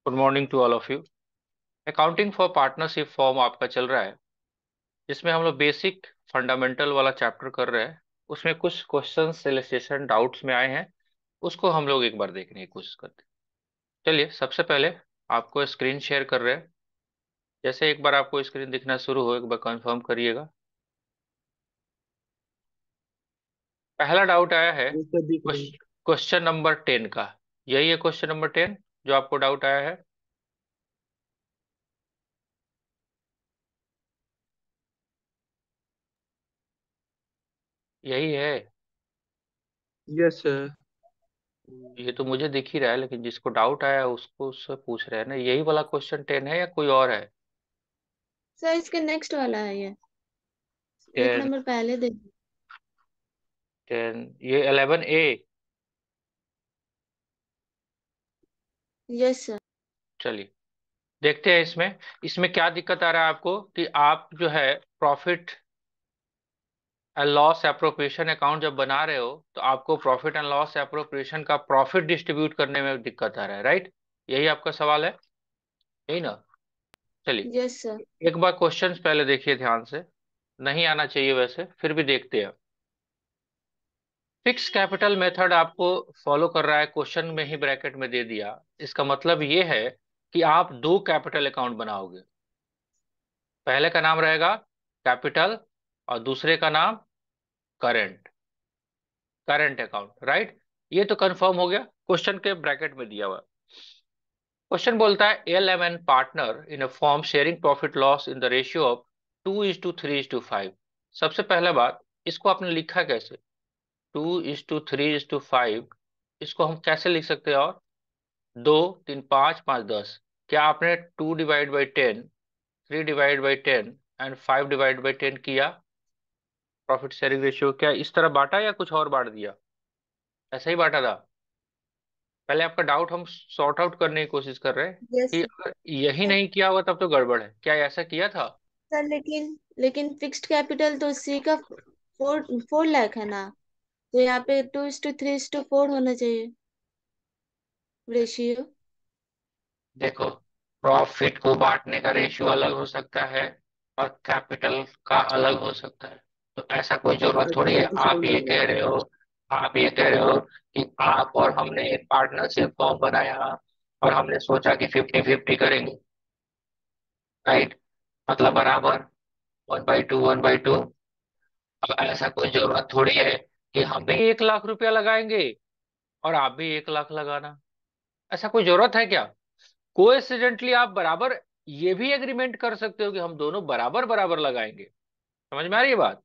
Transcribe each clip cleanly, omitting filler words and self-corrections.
Good morning to all of you. Accounting for partnership firm आपका चल रहा है, जिसमें हम लोग बेसिक फंडामेंटल वाला चैप्टर कर रहे हैं। उसमें कुछ क्वेश्चंस रिलेशन डाउट्स में आए हैं, उसको हम लोग एक बार देखने की कोशिश करते हैं। चलिए, सबसे पहले आपको स्क्रीन शेयर कर रहे हैं। जैसे एक बार आपको स्क्रीन दिखना शुरू हो, एक बार कंफर्म करिएगा। पहला डाउट आया है ये तो दिख रही है। क्वेश्चन नंबर 10 का। यही है क्वेश्चन नंबर 10 जो आपको डाउट आया है। यही है। Yes sir. ये तो मुझे दिख ही रहा है, लेकिन जिसको डाउट आया है उसको उससे पूछ रहे हैं ना, यही वाला क्वेश्चन 10 है या कोई और है? सर इसके नेक्स्ट वाला है ये। एक 10, नंबर पहले दे। 10, ये 11A। Yes sir. चलिए, देखते हैं इसमें इसमें क्या दिक्कत आ रहा है आपको कि आप जो है profit and loss appropriation account जब बना रहे हो, तो आपको प्रॉफिट एंड लॉस एप्रोप्रिएशन का प्रॉफिट डिस्ट्रीब्यूट करने में दिक्कत आ रहा है, राइट? यही आपका सवाल है, यही ना? चलिए, यस सर। एक बार क्वेश्चंस पहले देखिए ध्यान से। नहीं आना चाहिए वैसे, फिर भी देखते हैं। फिक्स कैपिटल मेथड आपको फॉलो कर रहा है, क्वेश्चन में ही ब्रैकेट में दे दिया। इसका मतलब ये है कि आप दो कैपिटल अकाउंट बनाओगे। पहले का नाम रहेगा कैपिटल और दूसरे का नाम करंट, करंट अकाउंट, राइट? ये तो कंफर्म हो गया, क्वेश्चन के ब्रैकेट में दिया हुआ। क्वेश्चन बोलता है L M N partner in a firm sharing profit loss in the ratio of 2:3:5। सबसे पहला बात, इसको आपने लिखा कैसे? 2:3:5, इसको हम कैसे लिख सकते हैं? और 2, 3, 5, 5, 10, क्या आपने 2/10, 3/10 एंड 5/10 किया? प्रॉफिट शेयरिंग रेशियो क्या इस तरह बांटा या कुछ और बांट दिया? ऐसा ही बांटा था? पहले आपका डाउट हम सॉर्ट आउट करने की कोशिश कर रहे हैं यस कि सर। अगर यही नहीं किया हुआ तब तो गड़बड़ है, क्या ऐसा किया था? सर लेकिन लेकिन फिक्स्ड कैपिटल तो सी का 4 4 लाख है ना। तो यहाँ पे 2:3:4 होना चाहिए रेशियो। देखो, प्रॉफिट को बांटने का रेशियो अलग हो सकता है और कैपिटल का अलग हो सकता है। तो ऐसा कोई जरूरत सर थोड़ी है। आप 24 ये हो कह रहा रहे हो, आप ये कह रहे हो कि आप और हमने एक पार्टनरशिप फॉर्म बनाया और हमने सोचा कि 50-50 करेंगे, राइट? मतलब बराबर, 1/2, 1/2। अब ऐसा कोई जरूरत थोड़ी है कि हम भी 1 लाख रुपया लगाएंगे और आप भी 1 लाख लगाना। ऐसा कोई जरूरत है क्या? कोइंसिडेंटली आप बराबर ये भी एग्रीमेंट कर सकते हो कि हम दोनों बराबर बराबर लगाएंगे। समझ में आ रही है बात?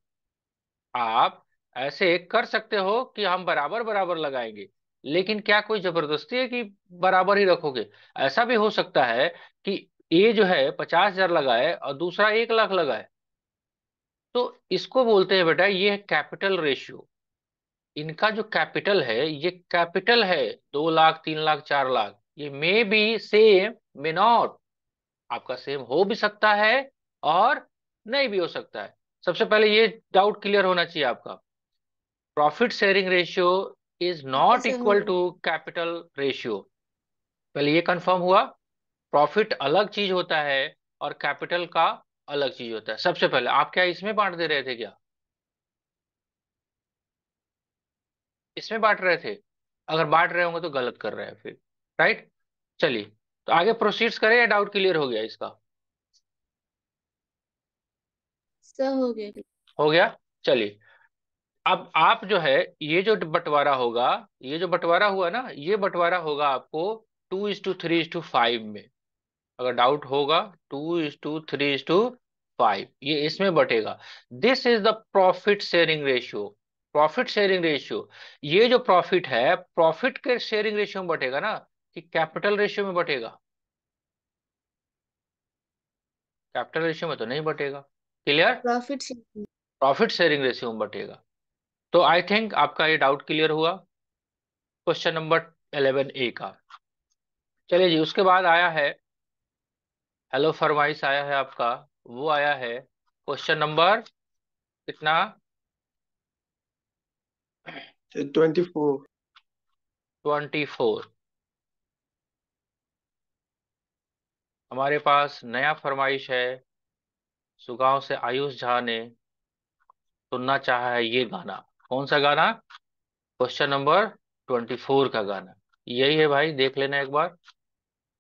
आप ऐसे कर सकते हो कि हम बराबर बराबर लगाएंगे, लेकिन क्या कोई जबरदस्ती है कि बराबर ही रखोगे? ऐसा भी हो सकता है कि ए जो है 50,000 लगाए और दूसरा 1 लाख लगाए। तो इसको बोलते हैं बेटा, ये है कैपिटल रेशियो। इनका जो कैपिटल है ये कैपिटल है। 2 लाख, 3 लाख, 4 लाख, ये may be same, may not. आपका सेम हो भी सकता है और नहीं भी हो सकता है। सबसे पहले ये डाउट क्लियर होना चाहिए आपका। प्रॉफिट शेयरिंग रेशियो इज ठीक है नॉट सर, हो इक्वल गया। To capital ratio. पहले ये कंफर्म हुआ। प्रॉफिट अलग चीज होता है और कैपिटल का अलग चीज होता है। सबसे पहले आप क्या इसमें बांट दे रहे थे क्या? इसमें बांट रहे थे? अगर बांट रहे होंगे तो गलत कर रहे हैं फिर, राइट? चलिए, तो आगे प्रोसीड्स करें या डाउट क्लियर हो गया इसका? सर हो गया। हो गया। चलिए, अब आप जो है, ये जो बंटवारा होगा, ये जो बंटवारा हुआ ना, ये बंटवारा होगा आपको 2:3:5 में। अगर डाउट होगा, 2:3:5 ये इसमें बटेगा। This is the profit sharing ratio. Profit sharing ratio, ये जो प्रॉफिट है, प्रॉफिट के शेयरिंग रेशियो में बटेगा ना, कि कैपिटल रेशियो में बटेगा? कैपिटल रेशियो में तो नहीं बटेगा। Clear? Profit. Profit sharing ratio में बटेगा। तो आई थिंक आपका ये डाउट क्लियर हुआ क्वेश्चन नंबर 11A का। चलिए जी, उसके बाद आया है हेलो फरमाइश आया है आपका। वो आया है क्वेश्चन नंबर कितना? 24। 24। हमारे पास नया फरमाइश है। सुगांव से आयुष झा ने सुनना चाहा है ये गाना। कौन सा गाना? क्वेश्चन नंबर 24 का गाना यही है भाई, देख लेना एक बार।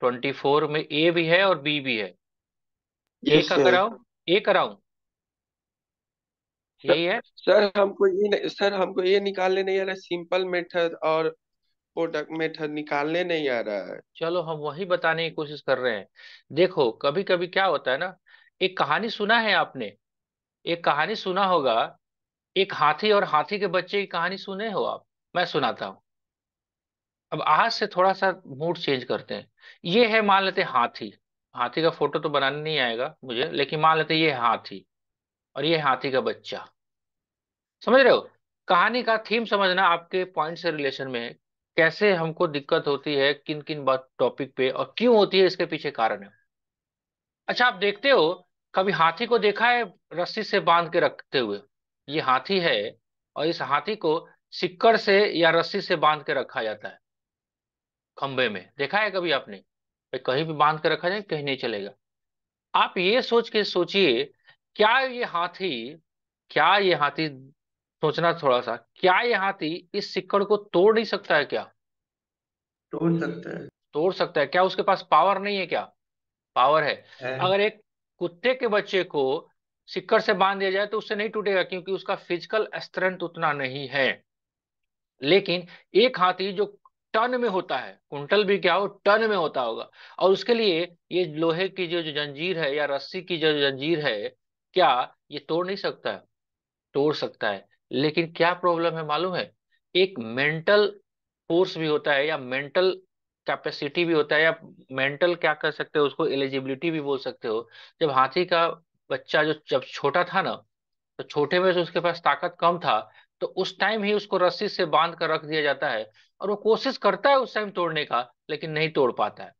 24 में ए भी है और बी भी है। ए यस का सर। कराऊं? ए कराऊं? यही है। सर हमको ये निकालने नहीं आ रहा, सिंपल मेथड और प्रोडक्ट मेथड निकालने नहीं आ रहा है। चलो हम वही बताने की कोशिश कर रहे हैं। देखो कभी कभी क्या होता है ना, एक कहानी सुना है आपने? एक कहानी सुना होगा, एक हाथी और हाथी के बच्चे की कहानी सुने हो आप? मैं सुनाता हूँ। अब आज से थोड़ा सा मूड चेंज करते हैं। ये है, मान लेते हैं हाथी। हाथी का फोटो तो बनाने नहीं आएगा मुझे, लेकिन मान लेते हैं ये है हाथी और ये है हाथी का बच्चा। समझ रहे हो? कहानी का थीम समझना आपके पॉइंट से रिलेशन में है। कैसे हमको दिक्कत होती है किन किन बात टॉपिक पे, और क्यों होती है, इसके पीछे कारण है। अच्छा आप देखते हो, कभी हाथी को देखा है रस्सी से बांध के रखते हुए? ये हाथी है और इस हाथी को सिक्कड़ से या रस्सी से बांध के रखा जाता है। खंबे में देखा है कभी आपने? भाई कहीं भी बांध के रखा जाए कहीं नहीं चलेगा। आप ये सोच के सोचिए, क्या ये हाथी क्या ये हाथी सोचना थोड़ा सा, क्या ये हाथी इस सिक्कड़ को तोड़ नहीं सकता है क्या? हो सकता है। तोड़ सकता है। क्या उसके पास पावर नहीं है क्या? पावर है। है। अगर एक कुत्ते के बच्चे को सिक्कड़ से बांध दिया जाए तो उससे नहीं टूटेगा, क्योंकि उसका फिजिकल स्ट्रेंथ उतना नहीं है। लेकिन एक हाथी जो टन में होता है, कुंटल भी क्या हो, टन में होता होगा, और उसके लिए ये लोहे की जो जो जंजीर है या रस्सी की जो जंजीर है, क्या ये तोड़ नहीं सकता है? तोड़ सकता है। लेकिन क्या प्रॉब्लम है मालूम है? एक मेंटल फोर्स भी होता है, या मेंटल कैपेसिटी भी होता है, या मेंटल क्या कर सकते हो उसको, एलिजिबिलिटी भी बोल सकते हो। जब हाथी का बच्चा जो जब छोटा था ना, तो छोटे में से उसके पास ताकत कम था, तो उस टाइम ही उसको रस्सी से बांध कर रख दिया जाता है। और वो कोशिश करता है उस टाइम तोड़ने का, लेकिन नहीं तोड़ पाता है।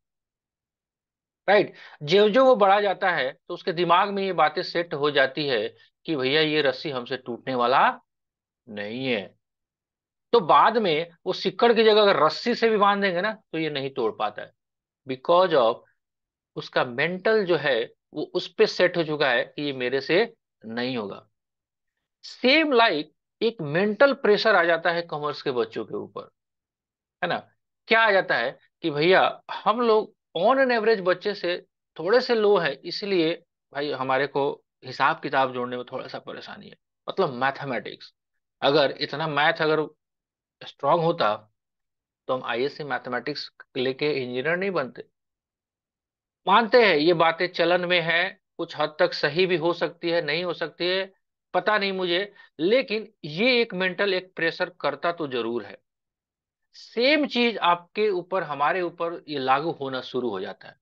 राइट। जो जो वो बड़ा जाता है तो उसके दिमाग में ये बातें सेट हो जाती है कि भैया ये रस्सी हमसे टूटने वाला नहीं है। तो बाद में वो सिक्कड़ की जगह अगर रस्सी से भी बांध देंगे ना तो ये नहीं तोड़ पाता है। बिकॉज ऑफ उसका मेंटल जो है वो उस पे सेट हो चुका है कि ये मेरे से नहीं होगा। सेम लाइक एक मेंटल प्रेशर आ जाता है कॉमर्स के बच्चों के ऊपर, है ना? क्या आ जाता है कि भैया हम लोग ऑन एन एवरेज बच्चे से थोड़े से लो है, इसलिए भाई हमारे को हिसाब किताब जोड़ने में थोड़ा सा परेशानी है। मतलब मैथमेटिक्स, अगर इतना मैथ अगर स्ट्रांग होता तो हम आईएससी मैथमेटिक्स लेके इंजीनियर नहीं बनते। मानते हैं ये बातें चलन में है, कुछ हद तक सही भी हो सकती है, नहीं हो सकती है, पता नहीं मुझे। लेकिन ये एक मेंटल एक प्रेशर करता तो जरूर है। सेम चीज आपके ऊपर हमारे ऊपर ये लागू होना शुरू हो जाता है।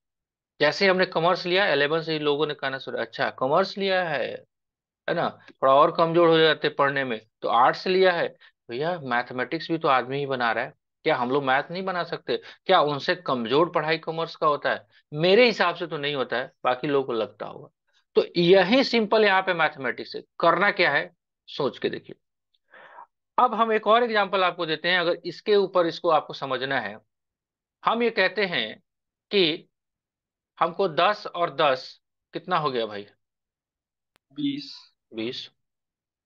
जैसे हमने कॉमर्स लिया 11 से ही लोगों ने कहना शुरू, अच्छा कॉमर्स लिया है ना, थोड़ा और कमजोर हो जाते पढ़ने में तो आर्ट्स लिया है। भैया मैथमेटिक्स भी तो आदमी ही बना रहा है, क्या हम लोग मैथ नहीं बना सकते? क्या उनसे कमजोर पढ़ाई कॉमर्स का होता है? मेरे हिसाब से तो नहीं होता है, बाकी लोगों को लगता होगा। तो यही सिंपल यहाँ पे मैथमेटिक्स है। करना क्या है, सोच के देखिए। अब हम एक और एग्जांपल आपको देते हैं, अगर इसके ऊपर इसको आपको समझना है। हम ये कहते हैं कि हमको 10 और 10 कितना हो गया भाई? 20। 20।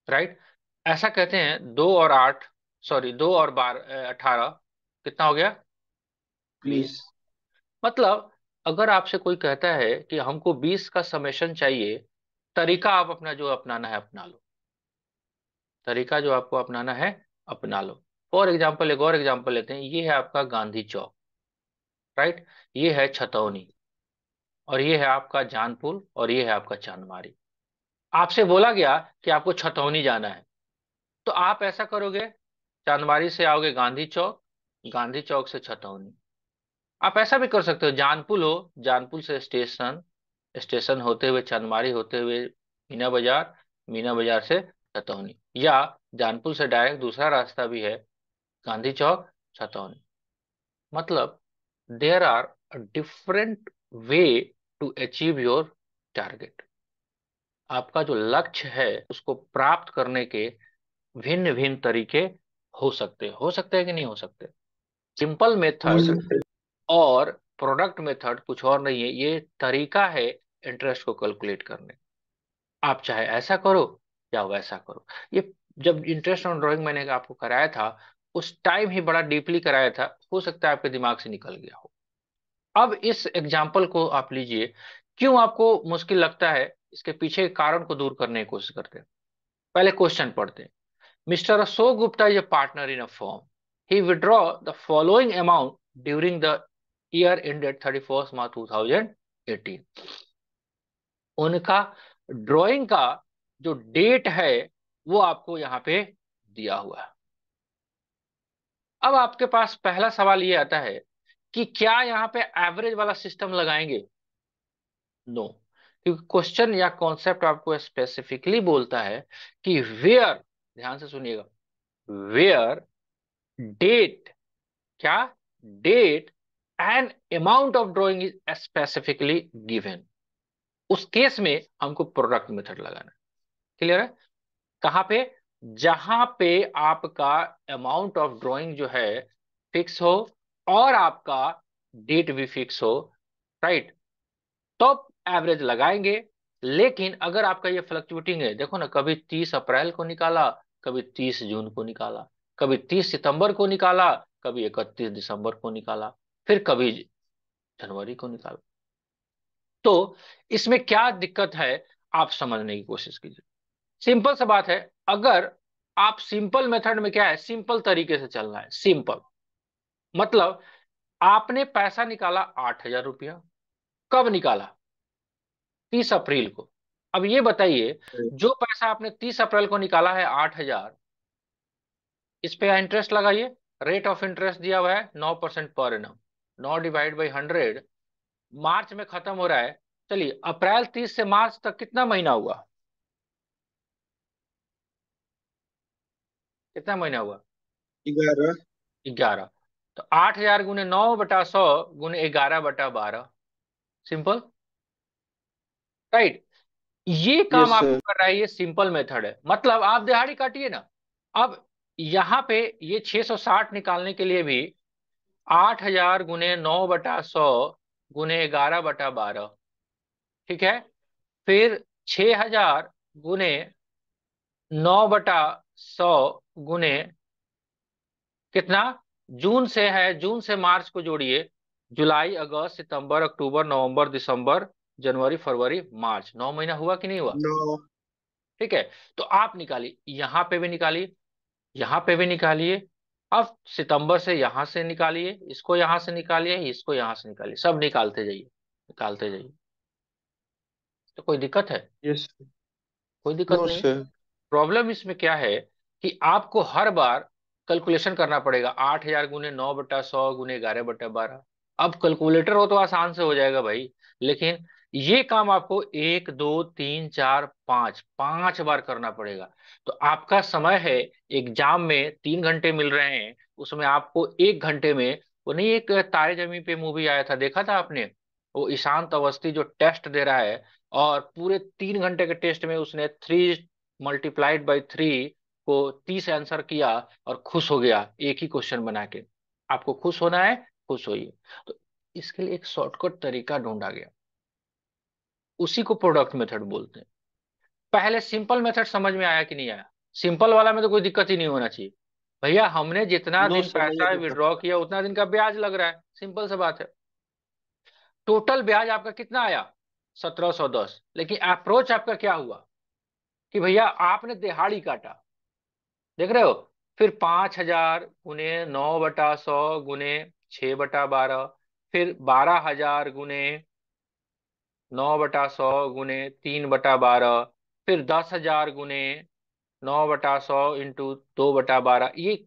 राइट। ऐसा कहते हैं 2 और 8, सॉरी 2 और 18 कितना हो गया? 20। 20। मतलब अगर आपसे कोई कहता है कि हमको 20 का समेशन चाहिए, तरीका आप अपना जो अपनाना है अपना लो। तरीका जो आपको अपनाना है अपना लो। फॉर एग्जाम्पल एक और एग्जाम्पल लेते हैं, ये है आपका गांधी चौक। राइट। ये है छतौनी, और ये है आपका जानपुर, और ये है आपका चांदमारी। आपसे बोला गया कि आपको छतौनी जाना है, तो आप ऐसा करोगे, चांदमारी से आओगे गांधी चौक, गांधी चौक से छतौनी। आप ऐसा भी कर सकते हो, जानपुर हो, जानपुर से स्टेशन, स्टेशन होते हुए चांदमारी होते हुए मीना बाजार, मीना बाजार से छतौनी, या जानपुर से डायरेक्ट दूसरा रास्ता भी है, गांधी चौक छतौनी। मतलब there are different way to achieve your target. आपका जो लक्ष्य है उसको प्राप्त करने के भिन्न भिन्न तरीके हो सकते हैं कि नहीं हो सकते? सिंपल हो मेथड सकता है। और प्रोडक्ट मेथड कुछ और नहीं है, ये तरीका है इंटरेस्ट को कैलकुलेट करने। आप चाहे ऐसा करो या वैसा करो। ये जब इंटरेस्ट ऑन ड्राइंग मैंने आपको कराया था उस टाइम ही बड़ा डीपली कराया था, हो सकता है आपके दिमाग से निकल गया हो। अब इस एग्जाम्पल को आप लीजिए, क्यों आपको मुश्किल लगता है इसके पीछे के कारण को दूर करने की कोशिश करते हैं। पहले क्वेश्चन पढ़ते हैं। Mister Ashok Gupta is a partner in a firm. He withdraw the following amount during the year ended 31st March 2018. उनका ड्राइंग का जो डेट है वो आपको यहाँ पे दिया हुआ है। अब आपके पास पहला सवाल ये आता है कि क्या यहाँ पे एवरेज वाला सिस्टम लगाएंगे? नो, क्योंकि क्वेश्चन या कॉन्सेप्ट आपको स्पेसिफिकली बोलता है कि वेयर, ध्यान से सुनिएगा, वेयर डेट, क्या, date and amount of drawing is specifically given, उस केस में हमको प्रोडक्ट मेथड लगाना है। क्लियर है? कहां पे? जहां पे आपका अमाउंट ऑफ ड्राइंग जो है फिक्स हो और आपका डेट भी फिक्स हो, राइट, तो एवरेज लगाएंगे। लेकिन अगर आपका ये फ्लक्चुएटिंग है, देखो ना, कभी 30 अप्रैल को निकाला, कभी 30 जून को निकाला, कभी 30 सितंबर को निकाला, कभी 31 दिसंबर को निकाला, फिर कभी जनवरी को निकाला। तो इसमें क्या दिक्कत है आप समझने की कोशिश कीजिए। सिंपल सा बात है, अगर आप सिंपल मेथड में, क्या है, सिंपल तरीके से चलना है। सिंपल मतलब आपने पैसा निकाला 8,000 रुपया, कब निकाला? 30 अप्रैल को। अब ये बताइए, जो पैसा आपने 30 अप्रैल को निकाला है 8,000, इस पे इंटरेस्ट लगाइए। रेट ऑफ इंटरेस्ट दिया हुआ है 9% पर एनम, 9/100। मार्च में खत्म हो रहा है, चलिए अप्रैल 30 से मार्च तक कितना महीना हुआ? कितना महीना हुआ? 11। 11। तो 8,000 गुने 9/100 गुने 11/12। Simple, right. ये काम यस आपको सर। कर रहा है, ये सिंपल मेथड है। मतलब आप दिहाड़ी काटिए ना। अब यहाँ पे ये 660 निकालने के लिए भी 8,000 गुने 9/100 गुने 11/12, ठीक है। फिर 6,000 गुने 9/100 गुने कितना, जून से है, जून से मार्च को जोड़िए, जुलाई अगस्त सितंबर अक्टूबर नवंबर दिसंबर जनवरी फरवरी मार्च, 9 महीना हुआ कि नहीं हुआ? 9। ठीक है। तो आप निकालिए, यहां पे भी निकालिए, यहां पे भी निकालिए। अब सितंबर से यहां से निकालिए, इसको यहां से निकालिए, इसको यहां से निकालिए, सब निकालते जाइए, निकालते जाइए। तो कोई दिक्कत है? यस। कोई दिक्कत नो नहीं। सर। प्रॉब्लम इसमें क्या है कि आपको हर बार कैलकुलेशन करना पड़ेगा। 8,000 गुने 9/100 गुने 11/12। अब कैलकुलेटर हो तो आसान से हो जाएगा भाई, लेकिन ये काम आपको 1 2 3 4 5 5 बार करना पड़ेगा। तो आपका समय है, एग्जाम में 3 घंटे मिल रहे हैं, उसमें आपको 1 घंटे में, वो नहीं, एक तारे जमीन पे मूवी आया था, देखा था आपने? वो ईशांत अवस्थी जो टेस्ट दे रहा है, और पूरे 3 घंटे के टेस्ट में उसने 3 × 3 को 30 आंसर किया और खुश हो गया एक ही क्वेश्चन बना के। आपको खुश होना है, खुश होइए। तो इसके लिए एक शॉर्टकट तरीका ढूंढा गया, उसी को प्रोडक्ट मेथड बोलते हैं। पहले सिंपल मेथड समझ में आया कि नहीं आया? सिंपल वाला में तो कोई दिक्कत ही नहीं होना चाहिए भैया, हमने जितना नो दिन सर, नहीं पैसा दिक्कत। विड्रॉ किया उतना दिन का ब्याज लग रहा है, सिंपल सा बात है। टोटल ब्याज आपका कितना आया? 1,710। लेकिन अप्रोच आपका क्या हुआ कि भैया आपने दिहाड़ी काटा, देख रहे हो, फिर 5,000 गुने 9/100 गुने 6/12, फिर 12,000 गुने 9/100 गुने 3/12, फिर 10,000 गुने 9/100 इंटू 2/12। ये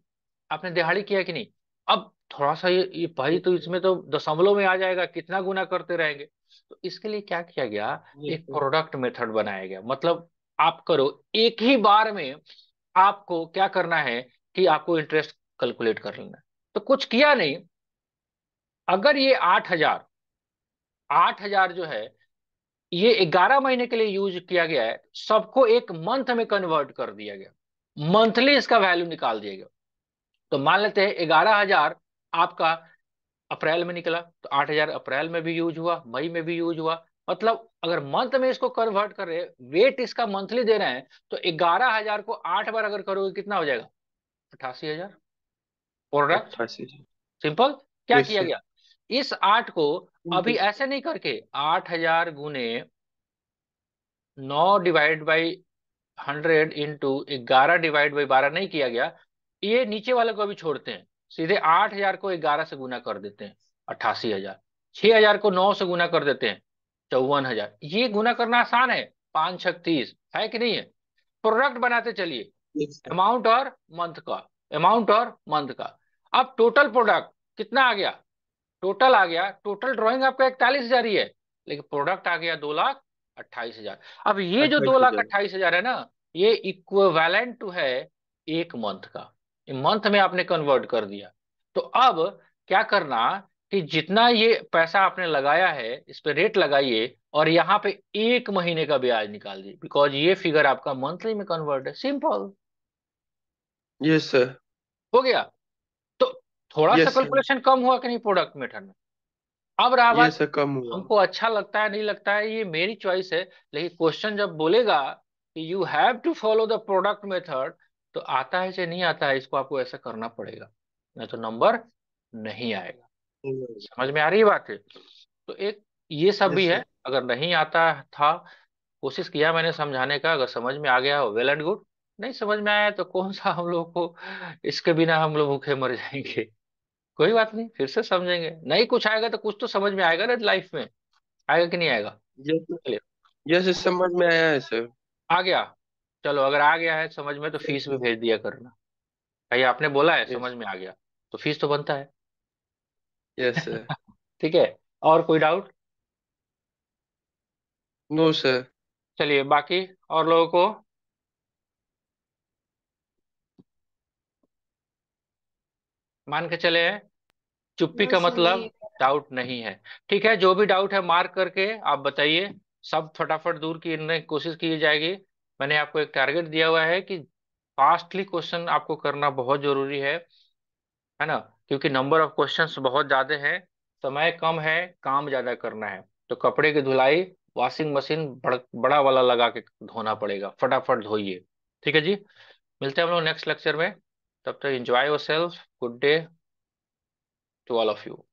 आपने दिहाड़ी किया कि नहीं? अब थोड़ा सा ये भाई, तो इसमें तो दशमलव में आ जाएगा, कितना गुना करते रहेंगे। तो इसके लिए क्या किया गया, यस एक सर। प्रोडक्ट मेथड बनाया गया। मतलब आप करो एक ही बार में, आपको क्या करना है कि आपको इंटरेस्ट कैलकुलेट कर लेना है। तो कुछ किया नहीं, अगर ये 8,000, 8,000 जो है ये 11 महीने के लिए यूज किया गया है, सबको एक मंथ में कन्वर्ट कर दिया गया, मंथली इसका वैल्यू निकाल दिया गया। तो मान लेते हैं 11,000 आपका अप्रैल में निकला तो 8,000 अप्रैल में भी यूज हुआ, मई में भी यूज हुआ। मतलब अगर मंथ में इसको कन्वर्ट कर रहे, वेट इसका मंथली दे रहे हैं, तो 11,000 को 8 बार अगर करोगे कितना हो जाएगा? 88,000। प्रोडक्ट 88। सिंपल। क्या यस किया सर। गया, इस 8 को अभी ऐसे नहीं करके 8,000 गुने 9/100 इंटू 11/12 नहीं किया गया। ये नीचे वाले को भी छोड़ते हैं, सीधे 8,000 को 11 से गुना कर देते हैं, 88,000। 6,000 को 9 से गुना कर देते हैं, 54,000। ये गुना करना आसान है, 5 6 30 है कि नहीं है? प्रोडक्ट बनाते चलिए, यस सर। अमाउंट और मंथ का, अमाउंट और मंथ का। अब टोटल प्रोडक्ट कितना आ गया? टोटल आ गया, टोटल ड्राइंग आपका 41,000 ही है, लेकिन प्रोडक्ट आ गया 2,28,000। अब ये जो दो 28,000। लाख अट्ठाईस हजार है ना, ये इक्विवेलेंट टू है एक मंथ का। मंथ में आपने कन्वर्ट कर दिया। तो अब क्या करना कि जितना ये पैसा आपने लगाया है इस पे रेट लगाइए, और यहाँ पे एक महीने का ब्याज निकाल दीजिए, बिकॉज ये फिगर आपका मंथली में कन्वर्ट है। सिंपल। Yes sir. हो गया। तो थोड़ा सा यस सर। कैलकुलेशन कम हुआ कि नहीं प्रोडक्ट मेथड में? अब रहा ये बात, सर कम हुआ। हमको अच्छा लगता है नहीं लगता है ये मेरी चॉइस है, लेकिन क्वेश्चन जब बोलेगा कि you have to follow the product method, तो आता है चाहे नहीं आता है, इसको आपको ऐसा करना पड़ेगा, नहीं तो नंबर नहीं आएगा। समझ में आ रही है बात है? तो एक ये सब भी यस है। सर। अगर नहीं आता था, कोशिश किया मैंने समझाने का, अगर समझ में आ गया हो वेल एंड गुड, नहीं समझ में आया तो कौन सा हम लोग को, इसके बिना हम लोग भूखे मर जाएंगे। कोई बात नहीं, फिर से समझेंगे। नहीं कुछ आएगा तो कुछ तो समझ में आएगा ना लाइफ में, आएगा कि नहीं आएगा? यस। चलिए, यस समझ में आया है सर। आ गया। चलो अगर आ गया है समझ में तो यस फीस भी सर। भेज दिया करना। भाई आपने बोला है समझ यस। में आ गया, तो फीस तो बनता है। Yes sir. ठीक है। और कोई डाउट? No sir. चलिए बाकी और लोगों को मान के चले हैं, चुप्पी नो का सर, नहीं। मतलब डाउट नहीं है। ठीक है, जो भी डाउट है मार्क करके आप बताइए, सब फटाफट दूर करने की कोशिश की जाएगी। मैंने आपको एक टारगेट दिया हुआ है कि फास्टली क्वेश्चन आपको करना बहुत जरूरी है ना? क्योंकि नंबर ऑफ क्वेश्चंस बहुत ज्यादा है, समय कम है, काम ज्यादा करना है। तो कपड़े की धुलाई वॉशिंग मशीन बड़ा वाला लगा के धोना पड़ेगा, फटाफट धोइए। ठीक है जी, मिलते हैं हम लोग नेक्स्ट लेक्चर में। तब तक enjoy yourself, good day to all of you.